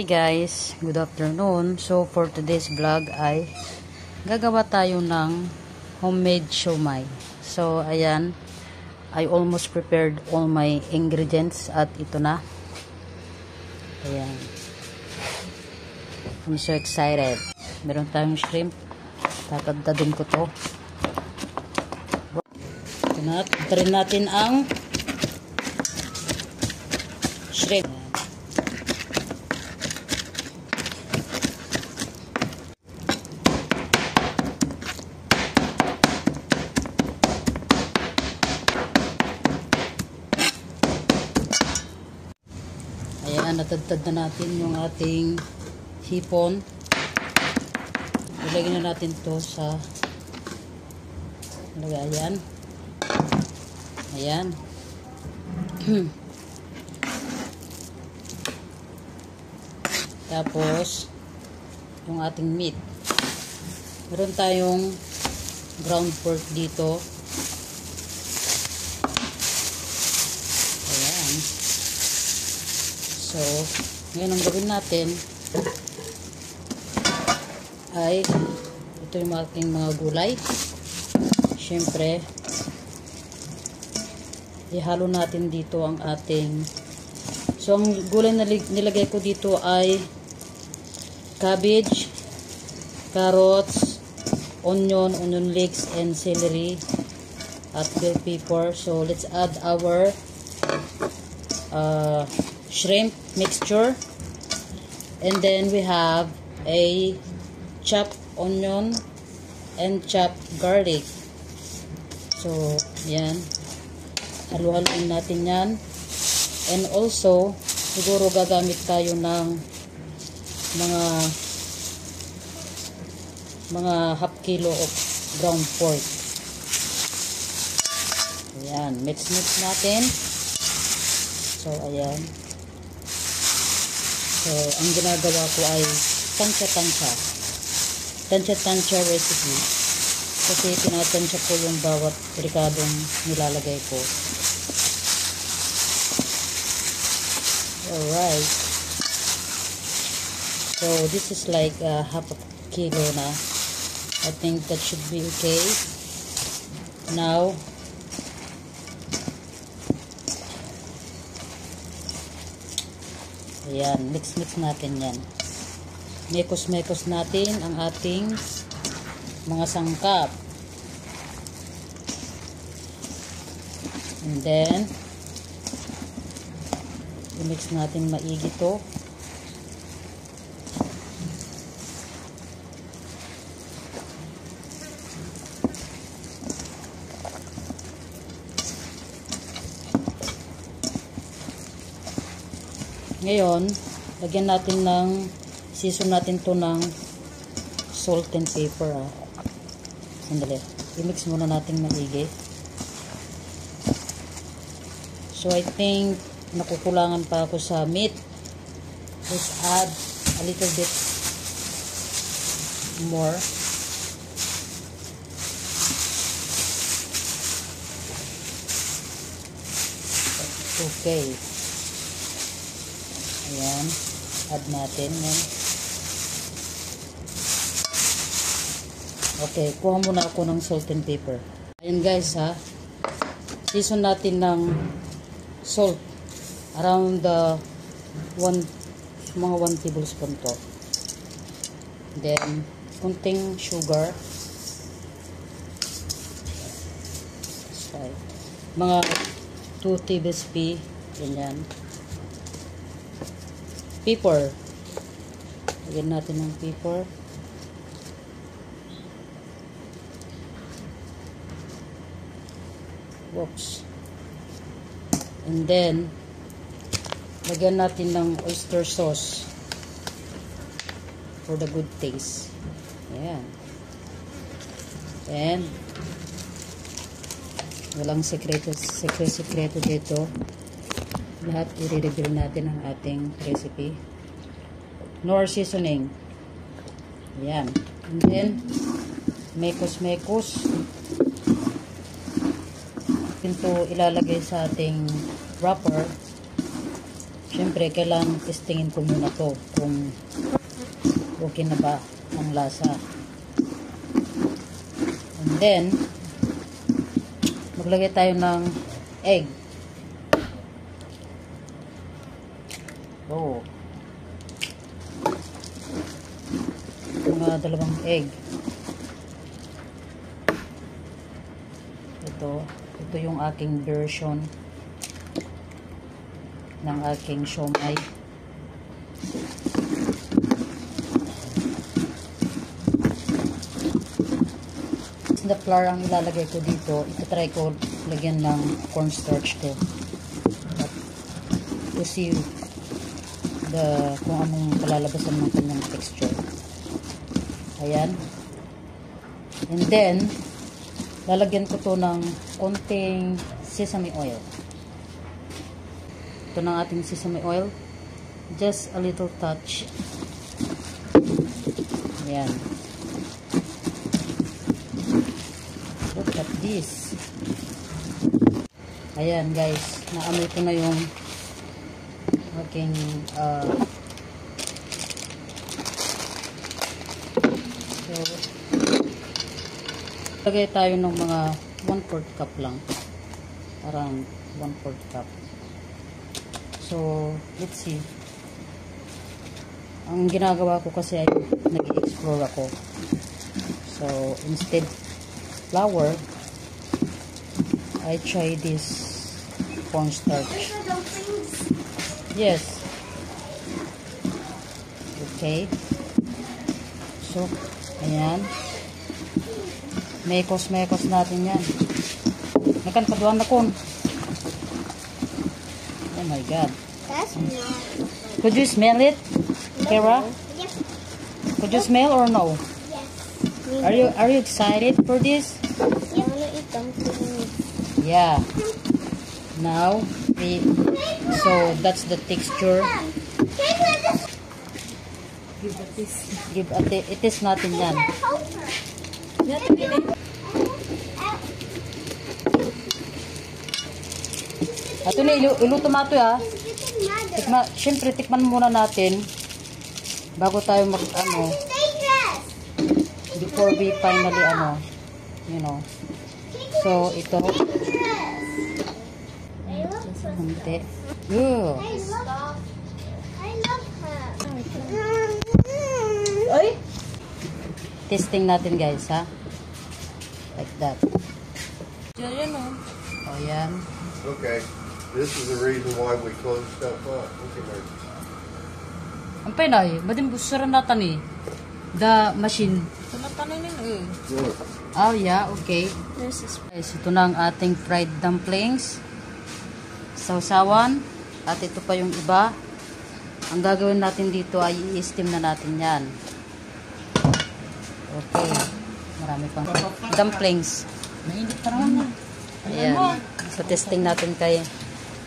Hi guys, good afternoon. So for today's vlog ay gagawa tayo ng homemade siomai. So ayan, I almost prepared all my ingredients at ito na. Ayan. I'm so excited. Meron tayong shrimp. Tatadtadin ko to. Ito natin ang shrimp. Ayan, natadtad na natin yung ating hipon. Ilagay na natin to sa lagayan. Ayan. Tapos yung ating meat. Meron tayong ground pork dito. Ayan. So, ngayon ang gawin natin ay ito yung ating mga gulay. Siyempre, ihalo natin dito ang ating, so ang gulay na nilagay ko dito ay cabbage, carrots, onion leeks, and celery at bell pepper. So let's add our shrimp mixture, and then we have a chopped onion and chopped garlic. So yan, halo-haloin natin yan. And also siguro gagamit tayo ng mga half kilo of ground pork. Ayan, mix natin. So ayan. So ang ginagawa ko ay tansya recipe, kasi tinatansya ko yung bawat ricadong nilalagay ko. Alright, so this is like half a kilo na. I think that should be okay. Now ayan, mix natin yan. Mekos natin ang ating mga sangkap. And then i-mix natin maigi to. Ngayon, lagyan natin season natin to ng salt and pepper. Sandali. I-mix muna natin maigi. So, I think nakukulangan pa ako sa meat. Let's add a little bit more. Okay. Ayan. Add natin yan. Okay. Kuha muna ako ng salt and pepper. Ayan guys ha. Season natin ng salt. Around mga 1 tablespoon to. Then, kunting sugar. Mga 2 tablespoon. Ganyan. Pepper. Lagyan natin ng pepper. Whoops. And then, lagyan natin ng oyster sauce for the good taste. Ayan. And, walang sekreto dito. Lahat i-reveal natin ang ating recipe. Nor seasoning. Ayan. And then, mekos. Ito ilalagay sa ating wrapper. Siyempre, kailangan testingin ko muna to kung okay na ba ang lasa. And then, maglagay tayo ng egg. Oh. Mga 2 egg. Ito yung aking version ng aking siomai. The flour ang ilalagay ko dito. Ito-try ko lagyan ng cornstarch ko. To see kung anong kalalabasan ng kanyang texture. Ayan. And then, lalagyan ko to ng konting sesame oil. Ito ng ating sesame oil. Just a little touch. Ayan. Look at this. Ayan guys. Naamoy ko na yung aking so lagay tayo ng mga 1/4 cup lang. Around 1/4 cup. So, let's see. Ang ginagawa ko kasi ay nag-explore ako. So, instead flour, I try this cornstarch. Yes. Okay. So, ayan. Mekos-mekos natin yan. Nakan paduan na kun. Oh my God. That's not. Could you smell it, Kara? Yes. Could you smell or no? Yes. Are you excited for this? I want to eat dumplings. Yeah. Now, so that's the texture. Give a it is nothing yan. Ito na, iluto mato ya. Siyempre, tikman muna natin bago tayo before we finally, you know. So, ito. Hindi. Ew. I love her. Ay! Testing natin guys, ha? Like that. Yan o. O, yan. Okay. This is the reason why we close stuff up. Okay, Mark. Ang pinay, madim busaran natin eh. The machine. Tunatanin nila eh. Look. Oh, yeah, okay. This is Guys, ito na ang ating fried dumplings. Sausawan. At ito pa yung iba. Ang gagawin natin dito ay i-steam na natin yan. Okay. Marami pang dumplings. Mainit pa naman. Ayan. So, testing natin kay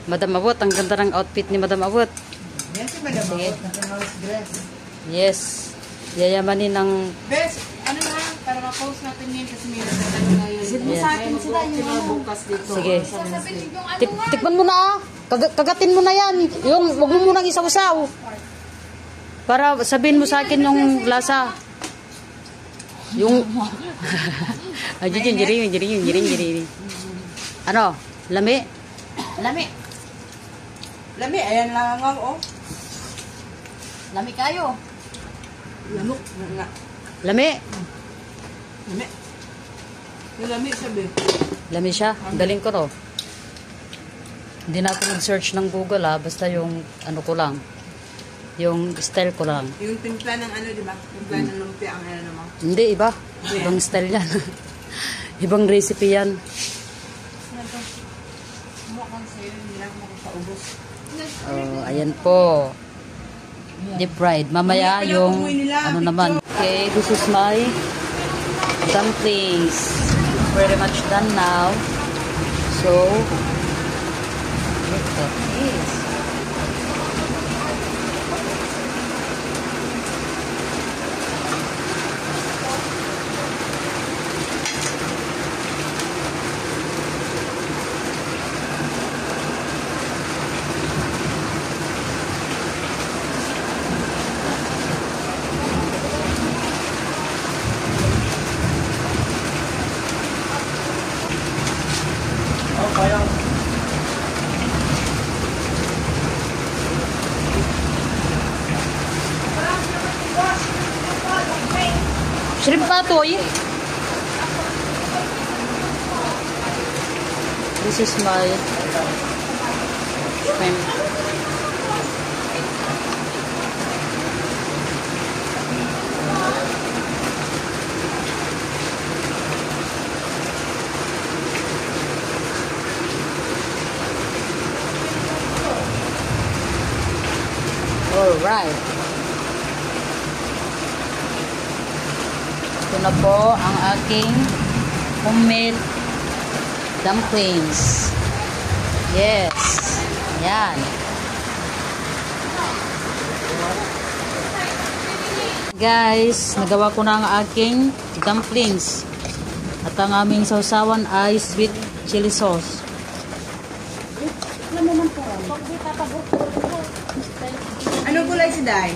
Madam Abot. Ang ganda ng outfit ni Madam Abot. Yan si Madam Sige. Abot. Nag-house dress. Yes. Yayamanin ng... Bes, ano na, para ma-post natin yun kasi may nagdadalo na yun. Yeah. Sa akin sila yung bukas dito. Sige. Tikman mo na ah. Kagatin mo na yan. Yung, wag mo munang isaw-saw. Para sabihin mo sa akin yung lasa. Yung... Jiring. Ano? Lami? Lami. Lami, ayan lang nga, oh. Lami kayo. Lamok. Nga. Lami? Lami. Yung lami, sabi. Lami siya. Galing ko to. Hindi na ako nag-search ng Google basta yung ano ko lang. Yung style ko lang. Yung timpla ng ano, di ba? Timpla ng lumpia ang ano naman. Hindi, iba. Ibang style yan. Ibang recipe yan. Ano to? Mukhang sa'yo, hindi lang makapaubos. Ayan po. Deep fried. Mamaya yung ano naman. Okay, this is my dumplings. Very much done now. So, look at this. Shrimp patoy. This is my shrimp. Alright. Ito na po ang aking homemade dumplings. Yes. Yan. Guys, nagawa ko na ang aking dumplings. At ang aming sausawan ay sweet chili sauce. Anong kulay si Day?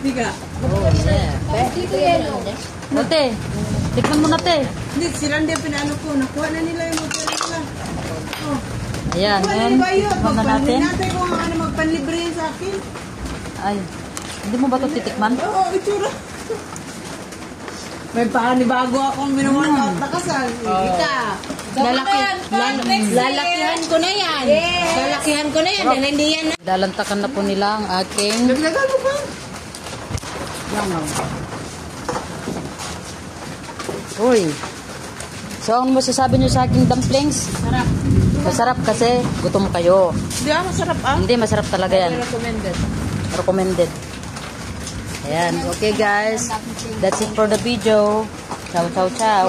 Biga. Oh, yeah. Ate, tikman mo na, te. Hindi, sila hindi pinano ko. Nakuha na nila yung magpili nila. Oh. Ayan, Nakuha na ngayon, ni Bayo. tikman na natin. Natin kung ano magpanlibre yan sa akin. Ay, hindi mo ba ito titikman? Oo, itsura. May bago akong binuwan na kasal. Ika. Lalakihan ko na yan. Lalakihan ko na yan. Dahil hindi yan. Dalantakan na po nila ang aking Naglagan mo pa. langaw. Uy. So, ano masasabi nyo sa aking dumplings? Sarap. Masarap kasi gutom kayo. Hindi masarap ah. Hindi, masarap talaga yan. Recommended. Recommended. Ayan. Okay guys. That's it for the video. Ciao, ciao, ciao.